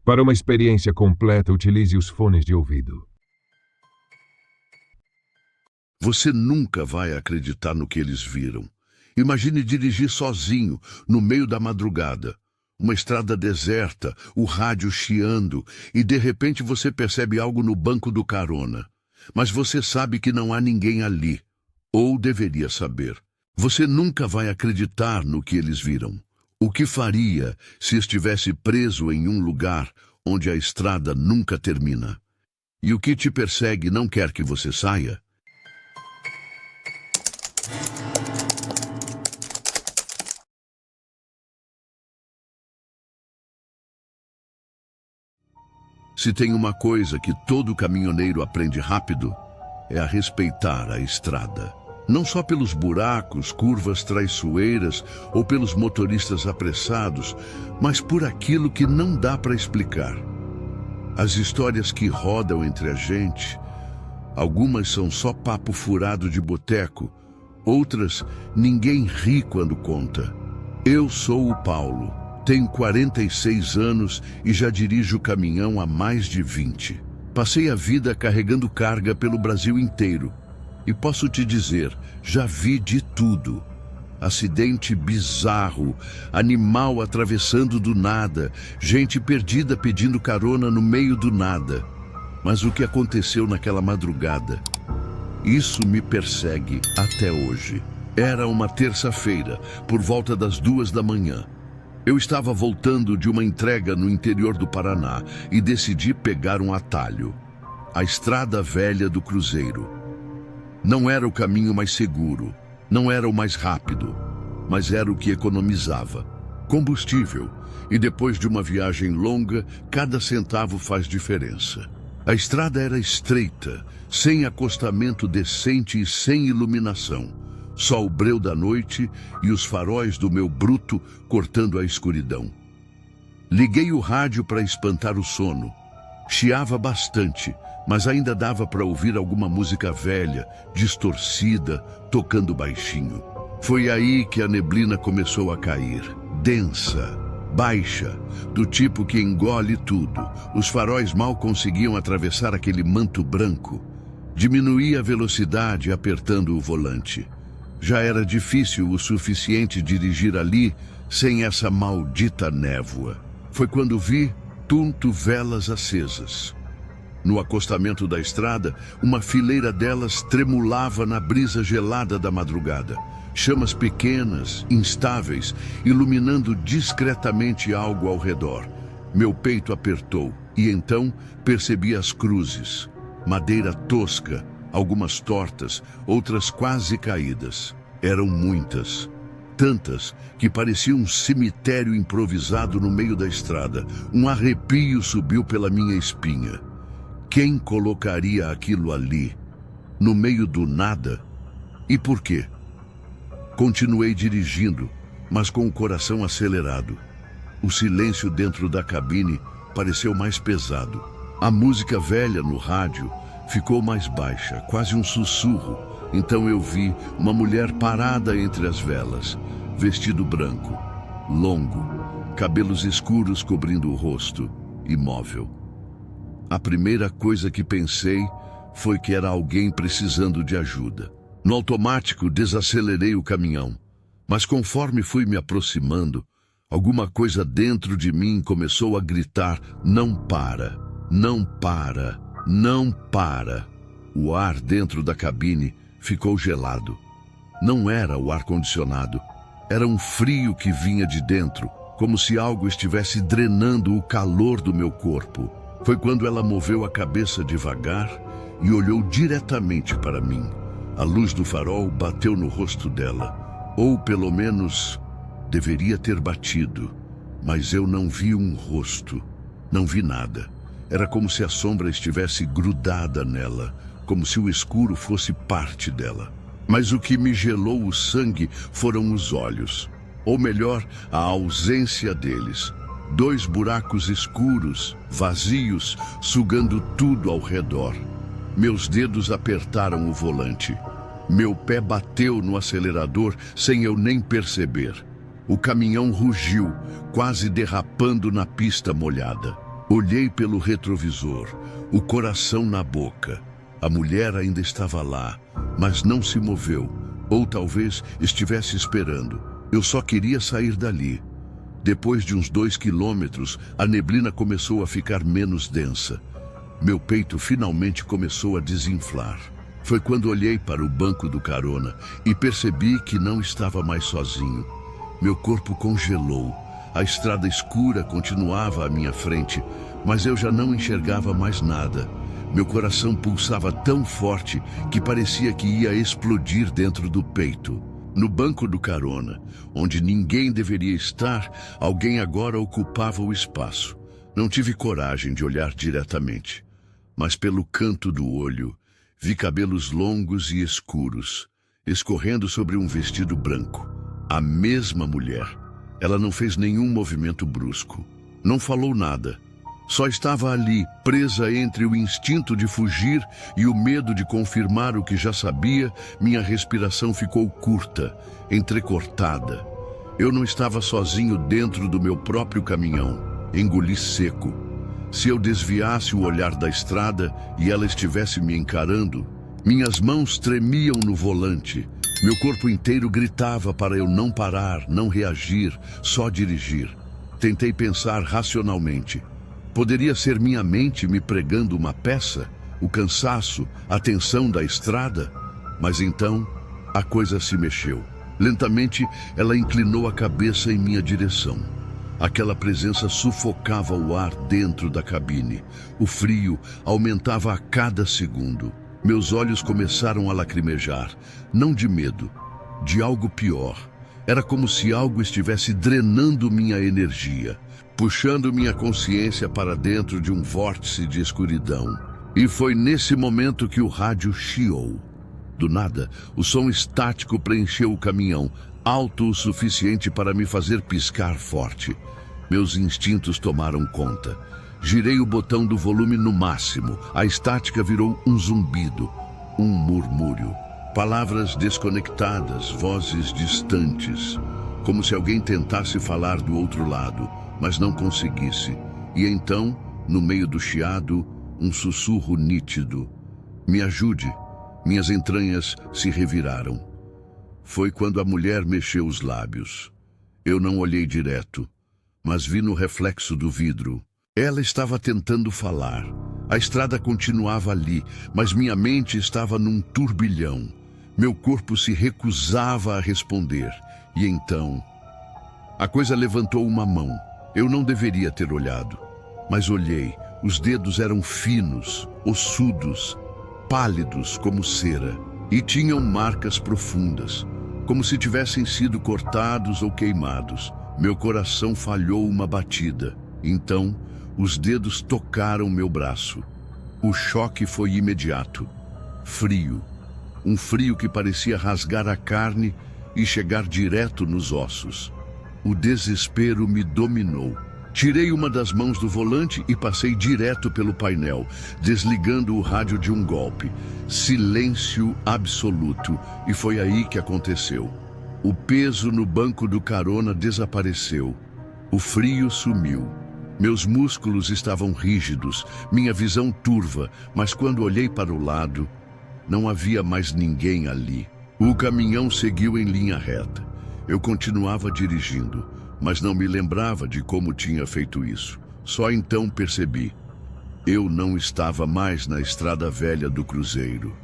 Para uma experiência completa, utilize os fones de ouvido. Você nunca vai acreditar no que eles viram. Imagine dirigir sozinho, no meio da madrugada. Uma estrada deserta, o rádio chiando, e de repente você percebe algo no banco do carona. Mas você sabe que não há ninguém ali. Ou deveria saber. Você nunca vai acreditar no que eles viram. O que faria se estivesse preso em um lugar onde a estrada nunca termina? E o que te persegue não quer que você saia? Se tem uma coisa que todo caminhoneiro aprende rápido, é a respeitar a estrada. Não só pelos buracos, curvas traiçoeiras ou pelos motoristas apressados, mas por aquilo que não dá para explicar. As histórias que rodam entre a gente, algumas são só papo furado de boteco, outras ninguém ri quando conta. Eu sou o Paulo. Tenho 46 anos e já dirijo caminhão há mais de 20. Passei a vida carregando carga pelo Brasil inteiro. E posso te dizer, já vi de tudo. Acidente bizarro, animal atravessando do nada, gente perdida pedindo carona no meio do nada. Mas o que aconteceu naquela madrugada? Isso me persegue até hoje. Era uma terça-feira, por volta das 2 da manhã. Eu estava voltando de uma entrega no interior do Paraná e decidi pegar um atalho. A estrada velha do Cruzeiro. Não era o caminho mais seguro, não era o mais rápido, mas era o que economizava. Combustível, e depois de uma viagem longa, cada centavo faz diferença. A estrada era estreita, sem acostamento decente e sem iluminação. Só o breu da noite e os faróis do meu bruto cortando a escuridão. Liguei o rádio para espantar o sono. Chiava bastante, mas ainda dava para ouvir alguma música velha, distorcida, tocando baixinho. Foi aí que a neblina começou a cair, densa, baixa, do tipo que engole tudo. Os faróis mal conseguiam atravessar aquele manto branco. Diminuí a velocidade apertando o volante. Já era difícil o suficiente dirigir ali sem essa maldita névoa. Foi quando vi velas acesas. No acostamento da estrada, uma fileira delas tremulava na brisa gelada da madrugada. Chamas pequenas, instáveis, iluminando discretamente algo ao redor. Meu peito apertou e então percebi as cruzes. Madeira tosca, algumas tortas, outras quase caídas. Eram muitas. Tantas que parecia um cemitério improvisado no meio da estrada. Um arrepio subiu pela minha espinha. Quem colocaria aquilo ali, no meio do nada? E por quê? Continuei dirigindo, mas com o coração acelerado. O silêncio dentro da cabine pareceu mais pesado. A música velha no rádio ficou mais baixa, quase um sussurro. Então eu vi uma mulher parada entre as velas, vestido branco, longo, cabelos escuros cobrindo o rosto, imóvel. A primeira coisa que pensei foi que era alguém precisando de ajuda. No automático, desacelerei o caminhão, mas conforme fui me aproximando, alguma coisa dentro de mim começou a gritar: não para, não para, não para. O ar dentro da cabine ficou gelado. Não era o ar-condicionado, era um frio que vinha de dentro, como se algo estivesse drenando o calor do meu corpo. Foi quando ela moveu a cabeça devagar e olhou diretamente para mim. A luz do farol bateu no rosto dela, ou pelo menos deveria ter batido, mas eu não vi um rosto, não vi nada. Era como se a sombra estivesse grudada nela, como se o escuro fosse parte dela. Mas o que me gelou o sangue foram os olhos, ou melhor, a ausência deles. 2 buracos escuros, vazios, sugando tudo ao redor. Meus dedos apertaram o volante. Meu pé bateu no acelerador sem eu nem perceber. O caminhão rugiu, quase derrapando na pista molhada. Olhei pelo retrovisor, o coração na boca. A mulher ainda estava lá, mas não se moveu, ou talvez estivesse esperando. Eu só queria sair dali. Depois de uns 2 quilômetros, a neblina começou a ficar menos densa. Meu peito finalmente começou a desinflar. Foi quando olhei para o banco do carona e percebi que não estava mais sozinho. Meu corpo congelou. A estrada escura continuava à minha frente, mas eu já não enxergava mais nada. Meu coração pulsava tão forte que parecia que ia explodir dentro do peito. No banco do carona, onde ninguém deveria estar, alguém agora ocupava o espaço. Não tive coragem de olhar diretamente, mas pelo canto do olho, vi cabelos longos e escuros, escorrendo sobre um vestido branco. A mesma mulher. Ela não fez nenhum movimento brusco. Não falou nada. Só estava ali, presa entre o instinto de fugir e o medo de confirmar o que já sabia. Minha respiração ficou curta, entrecortada. Eu não estava sozinho dentro do meu próprio caminhão. Engoli seco. Se eu desviasse o olhar da estrada e ela estivesse me encarando, minhas mãos tremiam no volante. Meu corpo inteiro gritava para eu não parar, não reagir, só dirigir. Tentei pensar racionalmente. Poderia ser minha mente me pregando uma peça, o cansaço, a tensão da estrada? Mas então, a coisa se mexeu. Lentamente, ela inclinou a cabeça em minha direção. Aquela presença sufocava o ar dentro da cabine. O frio aumentava a cada segundo. Meus olhos começaram a lacrimejar, não de medo, de algo pior. Era como se algo estivesse drenando minha energia, puxando minha consciência para dentro de um vórtice de escuridão. E foi nesse momento que o rádio chiou. Do nada, o som estático preencheu o caminhão, alto o suficiente para me fazer piscar forte. Meus instintos tomaram conta. Girei o botão do volume no máximo. A estática virou um zumbido, um murmúrio. Palavras desconectadas, vozes distantes, como se alguém tentasse falar do outro lado, mas não conseguisse. E então, no meio do chiado, um sussurro nítido. Me ajude. Minhas entranhas se reviraram. Foi quando a mulher mexeu os lábios. Eu não olhei direto, mas vi no reflexo do vidro. Ela estava tentando falar. A estrada continuava ali, mas minha mente estava num turbilhão. Meu corpo se recusava a responder. E então, a coisa levantou uma mão. Eu não deveria ter olhado, mas olhei. Os dedos eram finos, ossudos, pálidos como cera, e tinham marcas profundas, como se tivessem sido cortados ou queimados. Meu coração falhou uma batida. Então, os dedos tocaram meu braço. O choque foi imediato. Frio. Um frio que parecia rasgar a carne e chegar direto nos ossos. O desespero me dominou. Tirei uma das mãos do volante e passei direto pelo painel, desligando o rádio de um golpe. Silêncio absoluto. E foi aí que aconteceu. O peso no banco do carona desapareceu. O frio sumiu. Meus músculos estavam rígidos, minha visão turva, mas quando olhei para o lado, não havia mais ninguém ali. O caminhão seguiu em linha reta. Eu continuava dirigindo, mas não me lembrava de como tinha feito isso. Só então percebi. Eu não estava mais na estrada velha do cruzeiro.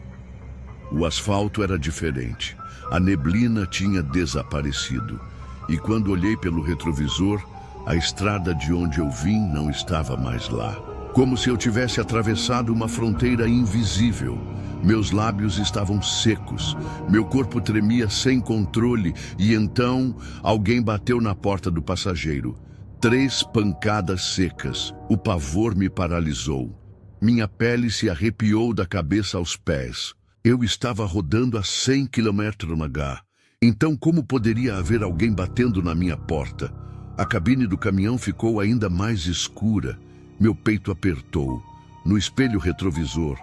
O asfalto era diferente. A neblina tinha desaparecido. E quando olhei pelo retrovisor, a estrada de onde eu vim não estava mais lá. Como se eu tivesse atravessado uma fronteira invisível. Meus lábios estavam secos, meu corpo tremia sem controle e então alguém bateu na porta do passageiro. 3 pancadas secas. O pavor me paralisou. Minha pele se arrepiou da cabeça aos pés. Eu estava rodando a 100 km/h. Então como poderia haver alguém batendo na minha porta? A cabine do caminhão ficou ainda mais escura. Meu peito apertou. No espelho retrovisor,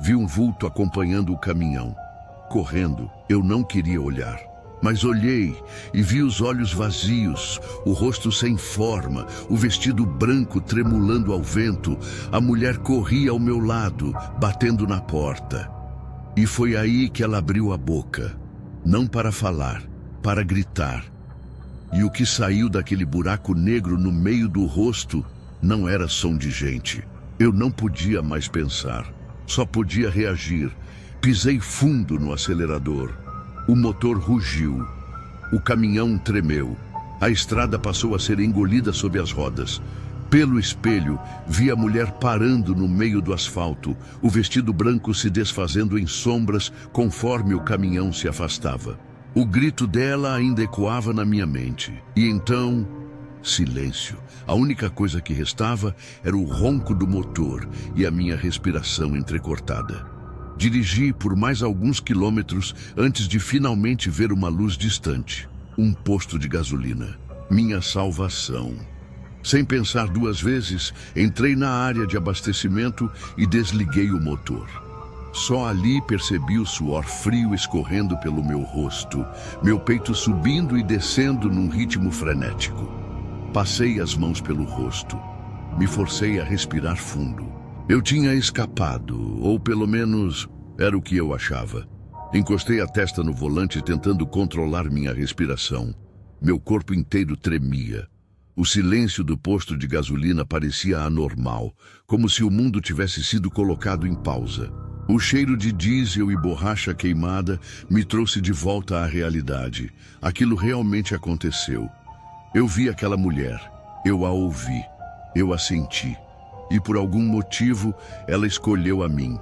vi um vulto acompanhando o caminhão. Correndo, eu não queria olhar. Mas olhei e vi os olhos vazios, o rosto sem forma, o vestido branco tremulando ao vento. A mulher corria ao meu lado, batendo na porta. E foi aí que ela abriu a boca, não para falar, para gritar. E o que saiu daquele buraco negro no meio do rosto não era som de gente. Eu não podia mais pensar, só podia reagir. Pisei fundo no acelerador. O motor rugiu. O caminhão tremeu. A estrada passou a ser engolida sob as rodas. Pelo espelho, vi a mulher parando no meio do asfalto, o vestido branco se desfazendo em sombras conforme o caminhão se afastava. O grito dela ainda ecoava na minha mente. E então, silêncio. A única coisa que restava era o ronco do motor e a minha respiração entrecortada. Dirigi por mais alguns quilômetros antes de finalmente ver uma luz distante. Um posto de gasolina. Minha salvação. Sem pensar duas vezes, entrei na área de abastecimento e desliguei o motor. Só ali percebi o suor frio escorrendo pelo meu rosto, meu peito subindo e descendo num ritmo frenético. Passei as mãos pelo rosto. Me forcei a respirar fundo. Eu tinha escapado, ou pelo menos era o que eu achava. Encostei a testa no volante tentando controlar minha respiração. Meu corpo inteiro tremia. O silêncio do posto de gasolina parecia anormal, como se o mundo tivesse sido colocado em pausa. O cheiro de diesel e borracha queimada me trouxe de volta à realidade. Aquilo realmente aconteceu. Eu vi aquela mulher, eu a ouvi, eu a senti. E por algum motivo, ela escolheu a mim.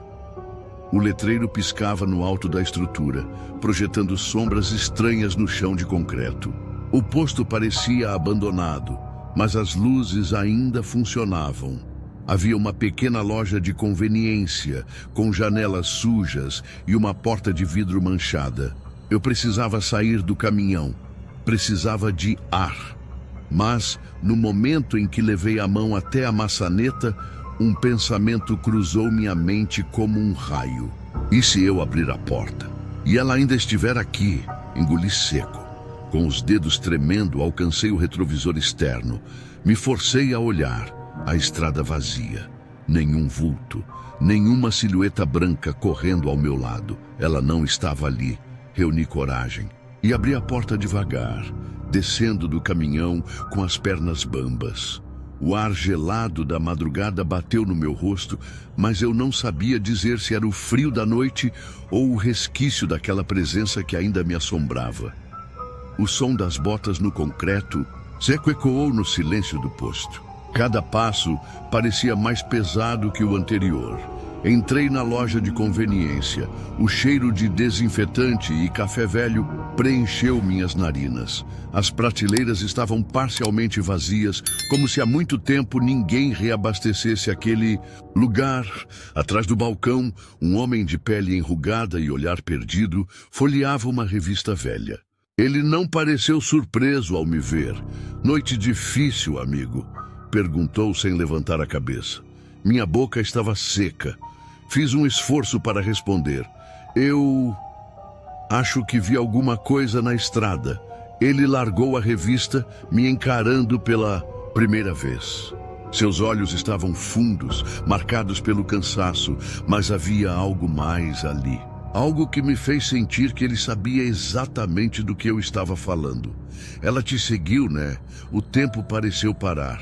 O letreiro piscava no alto da estrutura, projetando sombras estranhas no chão de concreto. O posto parecia abandonado, mas as luzes ainda funcionavam. Havia uma pequena loja de conveniência, com janelas sujas e uma porta de vidro manchada. Eu precisava sair do caminhão. Precisava de ar. Mas, no momento em que levei a mão até a maçaneta, um pensamento cruzou minha mente como um raio. E se eu abrir a porta? E ela ainda estiver aqui? Engoli seco. Com os dedos tremendo, alcancei o retrovisor externo. Me forcei a olhar. A estrada vazia. Nenhum vulto. Nenhuma silhueta branca correndo ao meu lado. Ela não estava ali. Reuni coragem e abri a porta devagar, descendo do caminhão com as pernas bambas. O ar gelado da madrugada bateu no meu rosto, mas eu não sabia dizer se era o frio da noite ou o resquício daquela presença que ainda me assombrava. O som das botas no concreto ecoou no silêncio do posto. Cada passo parecia mais pesado que o anterior. Entrei na loja de conveniência. O cheiro de desinfetante e café velho preencheu minhas narinas. As prateleiras estavam parcialmente vazias, como se há muito tempo ninguém reabastecesse aquele lugar. Atrás do balcão, um homem de pele enrugada e olhar perdido folheava uma revista velha. Ele não pareceu surpreso ao me ver. "Noite difícil, amigo?" perguntou sem levantar a cabeça. Minha boca estava seca. Fiz um esforço para responder. "Eu acho que vi alguma coisa na estrada." Ele largou a revista, me encarando pela primeira vez. Seus olhos estavam fundos, marcados pelo cansaço, mas havia algo mais ali. Algo que me fez sentir que ele sabia exatamente do que eu estava falando. "Ela te seguiu, né?" O tempo pareceu parar.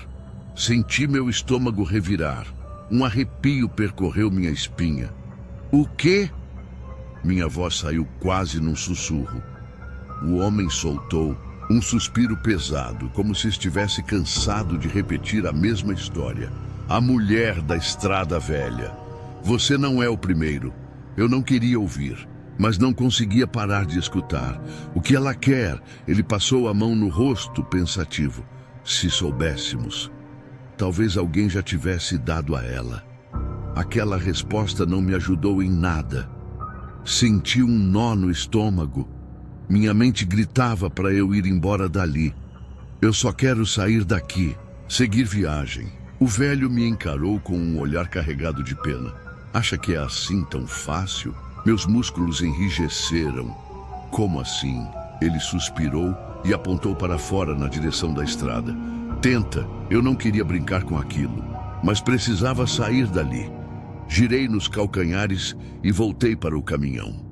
Senti meu estômago revirar. Um arrepio percorreu minha espinha. "O quê?" Minha voz saiu quase num sussurro. O homem soltou um suspiro pesado, como se estivesse cansado de repetir a mesma história. "A mulher da estrada velha. Você não é o primeiro." Eu não queria ouvir, mas não conseguia parar de escutar. "O que ela quer?" Ele passou a mão no rosto, pensativo. "Se soubéssemos. Talvez alguém já tivesse dado a ela." Aquela resposta não me ajudou em nada. Senti um nó no estômago. Minha mente gritava para eu ir embora dali. "Eu só quero sair daqui, seguir viagem." O velho me encarou com um olhar carregado de pena. "Acha que é assim tão fácil?" Meus músculos enrijeceram. "Como assim?" Ele suspirou e apontou para fora na direção da estrada. Tenta, eu não queria brincar com aquilo, mas precisava sair dali. Girei nos calcanhares e voltei para o caminhão.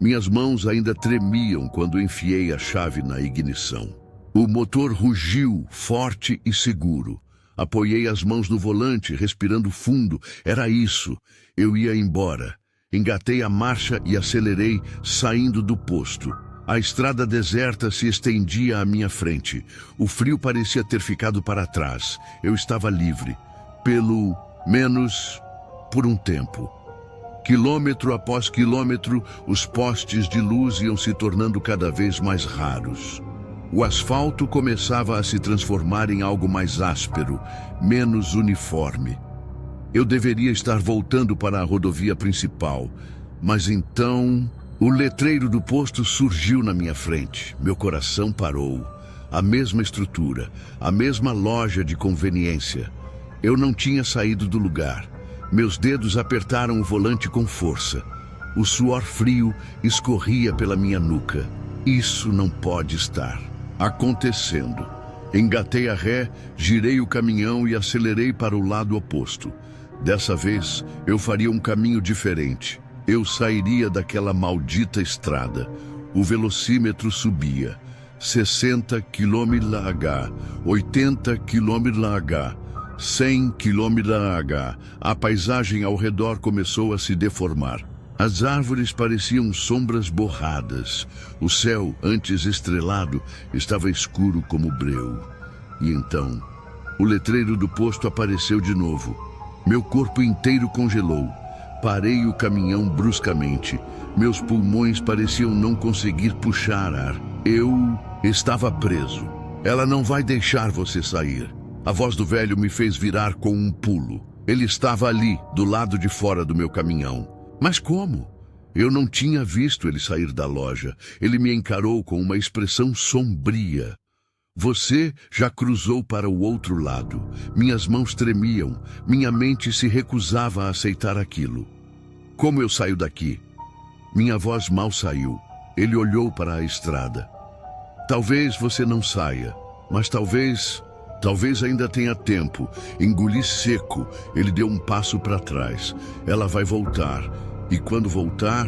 Minhas mãos ainda tremiam quando enfiei a chave na ignição. O motor rugiu, forte e seguro. Apoiei as mãos no volante, respirando fundo. Era isso. Eu ia embora. Engatei a marcha e acelerei, saindo do posto. A estrada deserta se estendia à minha frente. O frio parecia ter ficado para trás. Eu estava livre. Pelo menos por um tempo. Quilômetro após quilômetro, os postes de luz iam se tornando cada vez mais raros. O asfalto começava a se transformar em algo mais áspero, menos uniforme. Eu deveria estar voltando para a rodovia principal, mas então o letreiro do posto surgiu na minha frente. Meu coração parou. A mesma estrutura, a mesma loja de conveniência. Eu não tinha saído do lugar. Meus dedos apertaram o volante com força. O suor frio escorria pela minha nuca. Isso não pode estar acontecendo. Engatei a ré, girei o caminhão e acelerei para o lado oposto. Dessa vez, eu faria um caminho diferente. Eu sairia daquela maldita estrada. O velocímetro subia. 60 km/h, 80 km/h. 100 km/h. A paisagem ao redor começou a se deformar. As árvores pareciam sombras borradas. O céu, antes estrelado, estava escuro como breu. E então, o letreiro do posto apareceu de novo. Meu corpo inteiro congelou. Parei o caminhão bruscamente. Meus pulmões pareciam não conseguir puxar ar. Eu estava preso. Ela não vai deixar você sair. A voz do velho me fez virar com um pulo. Ele estava ali, do lado de fora do meu caminhão. Mas como? Eu não tinha visto ele sair da loja. Ele me encarou com uma expressão sombria. Você já cruzou para o outro lado. Minhas mãos tremiam. Minha mente se recusava a aceitar aquilo. Como eu saio daqui? Minha voz mal saiu. Ele olhou para a estrada. Talvez você não saia, mas talvez ainda tenha tempo. Engoli seco. Ele deu um passo para trás. Ela vai voltar. E quando voltar,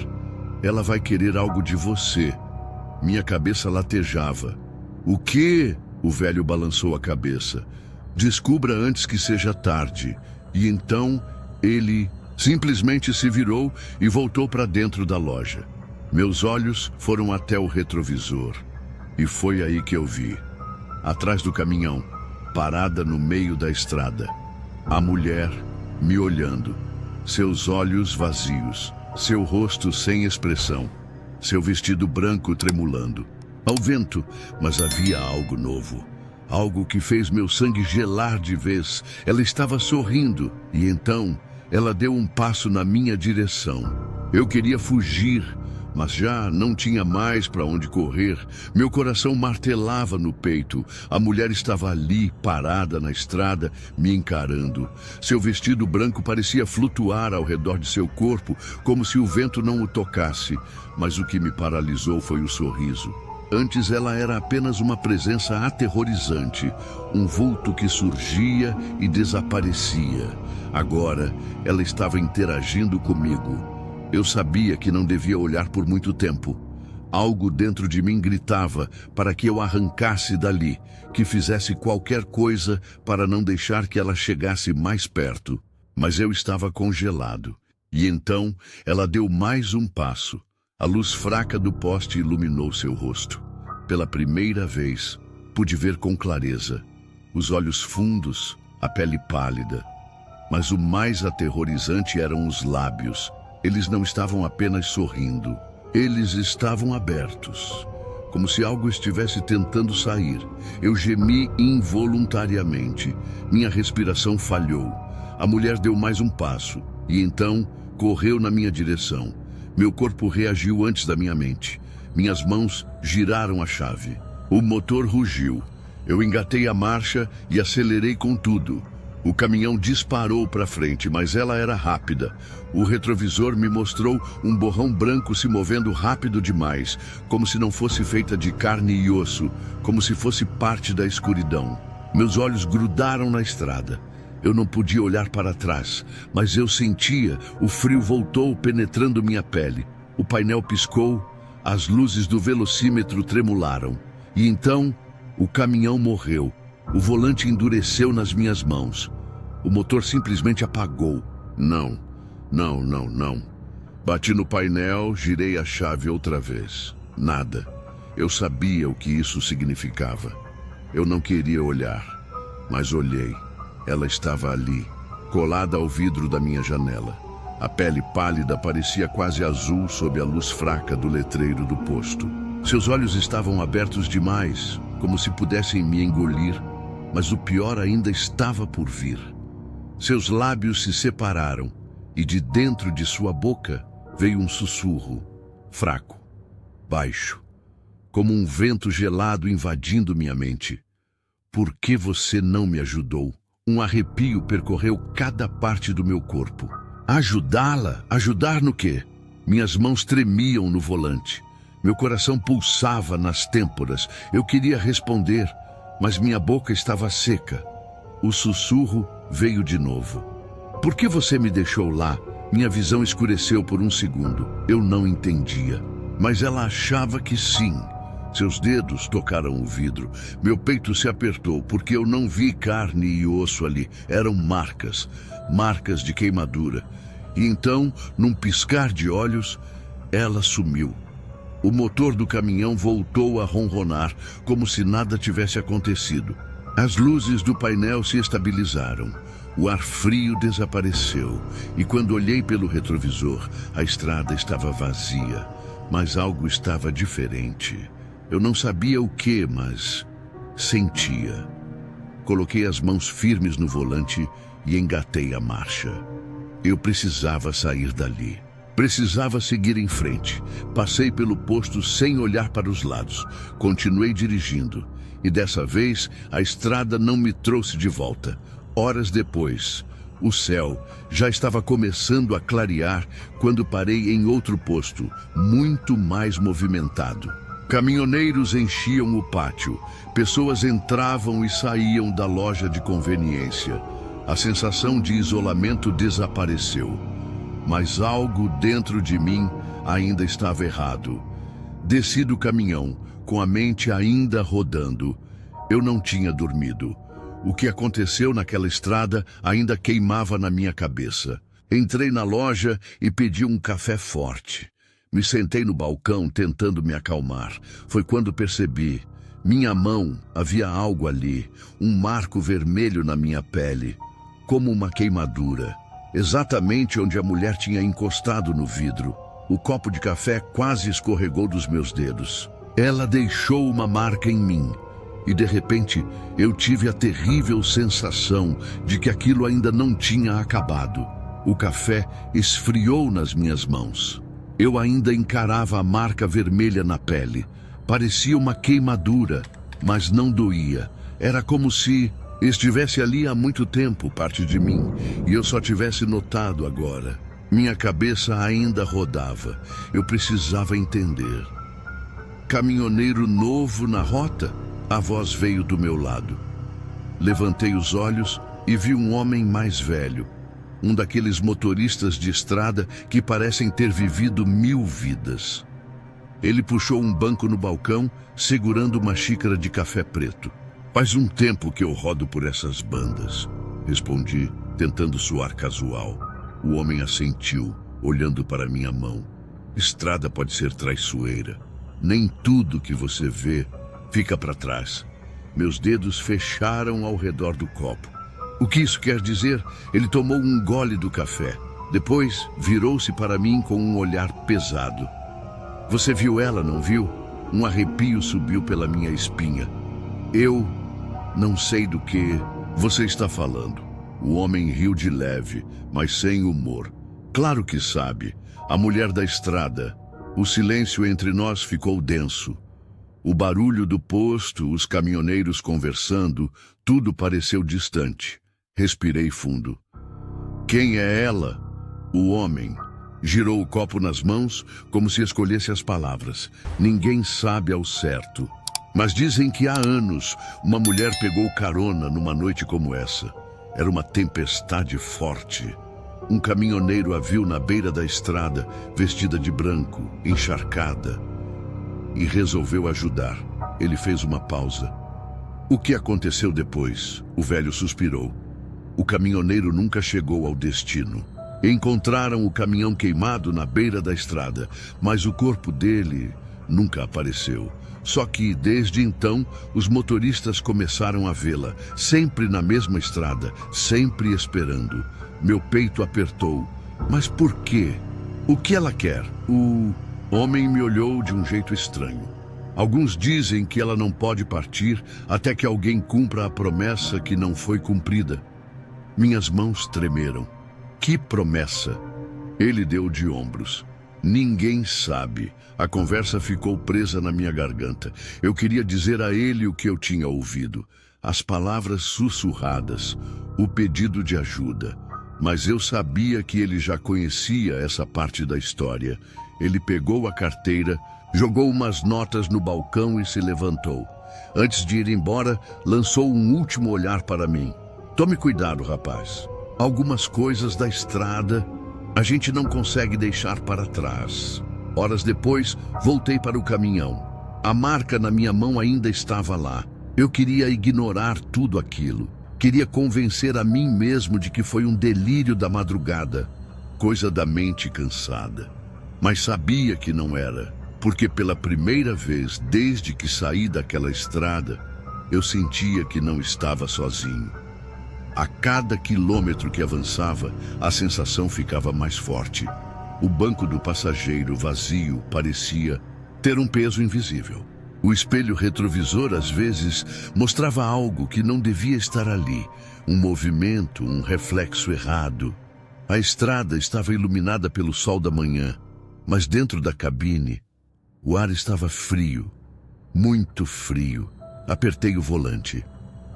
ela vai querer algo de você. Minha cabeça latejava. O quê? O velho balançou a cabeça. Descubra antes que seja tarde. E então, ele simplesmente se virou e voltou para dentro da loja. Meus olhos foram até o retrovisor. E foi aí que eu vi. Atrás do caminhão, parada no meio da estrada. A mulher me olhando. Seus olhos vazios. Seu rosto sem expressão. Seu vestido branco tremulando. Ao vento, mas havia algo novo. Algo que fez meu sangue gelar de vez. Ela estava sorrindo. E então, ela deu um passo na minha direção. Eu queria fugir, mas já não tinha mais para onde correr. Meu coração martelava no peito. A mulher estava ali, parada na estrada, me encarando. Seu vestido branco parecia flutuar ao redor de seu corpo, como se o vento não o tocasse. Mas o que me paralisou foi o sorriso. Antes ela era apenas uma presença aterrorizante, um vulto que surgia e desaparecia. Agora, ela estava interagindo comigo. Eu sabia que não devia olhar por muito tempo. Algo dentro de mim gritava para que eu arrancasse dali, que fizesse qualquer coisa para não deixar que ela chegasse mais perto. Mas eu estava congelado. E então ela deu mais um passo. A luz fraca do poste iluminou seu rosto. Pela primeira vez, pude ver com clareza. Os olhos fundos, a pele pálida. Mas o mais aterrorizante eram os lábios. Eles não estavam apenas sorrindo. Eles estavam abertos. Como se algo estivesse tentando sair. Eu gemi involuntariamente. Minha respiração falhou. A mulher deu mais um passo. E então, correu na minha direção. Meu corpo reagiu antes da minha mente. Minhas mãos giraram a chave. O motor rugiu. Eu engatei a marcha e acelerei com tudo. O caminhão disparou para frente, mas ela era rápida. O retrovisor me mostrou um borrão branco se movendo rápido demais, como se não fosse feita de carne e osso, como se fosse parte da escuridão. Meus olhos grudaram na estrada. Eu não podia olhar para trás, mas eu sentia, o frio voltou penetrando minha pele. O painel piscou, as luzes do velocímetro tremularam. E então, o caminhão morreu. O volante endureceu nas minhas mãos. O motor simplesmente apagou. Não. Bati no painel, girei a chave outra vez. Nada. Eu sabia o que isso significava. Eu não queria olhar, mas olhei. Ela estava ali, colada ao vidro da minha janela. A pele pálida parecia quase azul sob a luz fraca do letreiro do posto. Seus olhos estavam abertos demais, como se pudessem me engolir, mas o pior ainda estava por vir. Seus lábios se separaram e de dentro de sua boca veio um sussurro, fraco, baixo, como um vento gelado invadindo minha mente. Por que você não me ajudou? Um arrepio percorreu cada parte do meu corpo. Ajudá-la? Ajudar no quê? Minhas mãos tremiam no volante. Meu coração pulsava nas têmporas. Eu queria responder, mas minha boca estava seca. O sussurro veio de novo. Por que você me deixou lá? Minha visão escureceu por um segundo. Eu não entendia. Mas ela achava que sim. Seus dedos tocaram o vidro. Meu peito se apertou, porque eu não vi carne e osso ali. Eram marcas, marcas de queimadura. E então, num piscar de olhos, ela sumiu. O motor do caminhão voltou a ronronar, como se nada tivesse acontecido. As luzes do painel se estabilizaram. O ar frio desapareceu. E quando olhei pelo retrovisor, a estrada estava vazia. Mas algo estava diferente. Eu não sabia o que, mas sentia. Coloquei as mãos firmes no volante e engatei a marcha. Eu precisava sair dali. Precisava seguir em frente. Passei pelo posto sem olhar para os lados. Continuei dirigindo. E dessa vez, a estrada não me trouxe de volta. Horas depois, o céu já estava começando a clarear quando parei em outro posto, muito mais movimentado. Caminhoneiros enchiam o pátio. Pessoas entravam e saíam da loja de conveniência. A sensação de isolamento desapareceu. Mas algo dentro de mim ainda estava errado. Desci do caminhão, com a mente ainda rodando. Eu não tinha dormido. O que aconteceu naquela estrada ainda queimava na minha cabeça. Entrei na loja e pedi um café forte. Me sentei no balcão tentando me acalmar. Foi quando percebi. Minha mão, havia algo ali, um marco vermelho na minha pele, como uma queimadura, exatamente onde a mulher tinha encostado no vidro. O copo de café quase escorregou dos meus dedos. Ela deixou uma marca em mim. E de repente, eu tive a terrível sensação de que aquilo ainda não tinha acabado. O café esfriou nas minhas mãos. Eu ainda encarava a marca vermelha na pele. Parecia uma queimadura, mas não doía. Era como se estivesse ali há muito tempo, parte de mim, e eu só tivesse notado agora. Minha cabeça ainda rodava. Eu precisava entender. Caminhoneiro novo na rota? A voz veio do meu lado. Levantei os olhos e vi um homem mais velho. Um daqueles motoristas de estrada que parecem ter vivido 1000 vidas. Ele puxou um banco no balcão, segurando uma xícara de café preto. Faz um tempo que eu rodo por essas bandas, respondi, tentando soar casual. O homem assentiu, olhando para minha mão. Estrada pode ser traiçoeira. Nem tudo que você vê fica para trás. Meus dedos fecharam ao redor do copo. O que isso quer dizer? Ele tomou um gole do café. Depois, virou-se para mim com um olhar pesado. Você viu ela, não viu? Um arrepio subiu pela minha espinha. Eu não sei do que você está falando. O homem riu de leve, mas sem humor. Claro que sabe. A mulher da estrada. O silêncio entre nós ficou denso. O barulho do posto, os caminhoneiros conversando, tudo pareceu distante. Respirei fundo. Quem é ela? O homem. Girou o copo nas mãos, como se escolhesse as palavras. Ninguém sabe ao certo. Mas dizem que há anos uma mulher pegou carona numa noite como essa. Era uma tempestade forte. Um caminhoneiro a viu na beira da estrada, vestida de branco, encharcada, e resolveu ajudar. Ele fez uma pausa. O que aconteceu depois? O velho suspirou. O caminhoneiro nunca chegou ao destino. Encontraram o caminhão queimado na beira da estrada, mas o corpo dele nunca apareceu. Só que, desde então, os motoristas começaram a vê-la, sempre na mesma estrada, sempre esperando. Meu peito apertou. Mas por quê? O que ela quer? O homem me olhou de um jeito estranho. Alguns dizem que ela não pode partir até que alguém cumpra a promessa que não foi cumprida. Minhas mãos tremeram. Que promessa? Ele deu de ombros. Ninguém sabe. A conversa ficou presa na minha garganta. Eu queria dizer a ele o que eu tinha ouvido. As palavras sussurradas, o pedido de ajuda. Mas eu sabia que ele já conhecia essa parte da história. Ele pegou a carteira, jogou umas notas no balcão e se levantou. Antes de ir embora, lançou um último olhar para mim. Tome cuidado, rapaz. Algumas coisas da estrada a gente não consegue deixar para trás. Horas depois, voltei para o caminhão. A marca na minha mão ainda estava lá. Eu queria ignorar tudo aquilo. Queria convencer a mim mesmo de que foi um delírio da madrugada, coisa da mente cansada. Mas sabia que não era, porque pela primeira vez desde que saí daquela estrada, eu sentia que não estava sozinho. A cada quilômetro que avançava, a sensação ficava mais forte. O banco do passageiro vazio parecia ter um peso invisível. O espelho retrovisor, às vezes, mostrava algo que não devia estar ali. Um movimento, um reflexo errado. A estrada estava iluminada pelo sol da manhã, mas dentro da cabine, o ar estava frio, muito frio. Apertei o volante.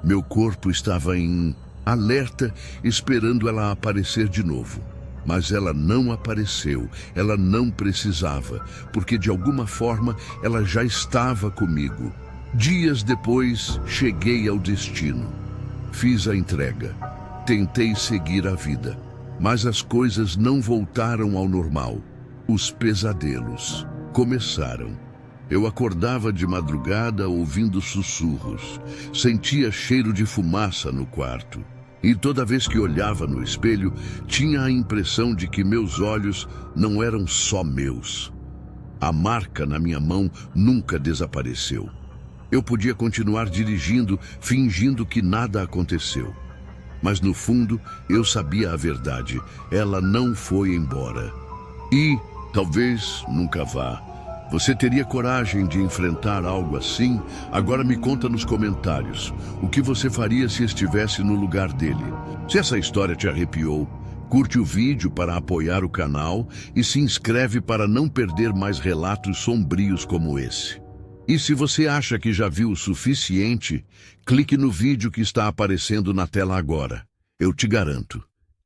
Meu corpo estava em alerta, esperando ela aparecer de novo. Mas ela não apareceu, ela não precisava, porque de alguma forma ela já estava comigo. Dias depois, cheguei ao destino. Fiz a entrega. Tentei seguir a vida. Mas as coisas não voltaram ao normal. Os pesadelos começaram. Eu acordava de madrugada ouvindo sussurros. Sentia cheiro de fumaça no quarto. E toda vez que olhava no espelho, tinha a impressão de que meus olhos não eram só meus. A marca na minha mão nunca desapareceu. Eu podia continuar dirigindo, fingindo que nada aconteceu. Mas no fundo, eu sabia a verdade. Ela não foi embora. E talvez nunca vá. Você teria coragem de enfrentar algo assim? Agora me conta nos comentários. O que você faria se estivesse no lugar dele? Se essa história te arrepiou, curte o vídeo para apoiar o canal e se inscreve para não perder mais relatos sombrios como esse. E se você acha que já viu o suficiente, clique no vídeo que está aparecendo na tela agora. Eu te garanto,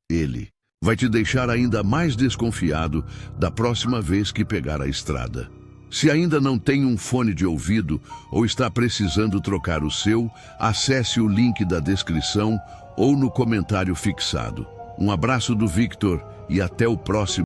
ele vai te deixar ainda mais desconfiado da próxima vez que pegar a estrada. Se ainda não tem um fone de ouvido ou está precisando trocar o seu, acesse o link da descrição ou no comentário fixado. Um abraço do Victor e até o próximo.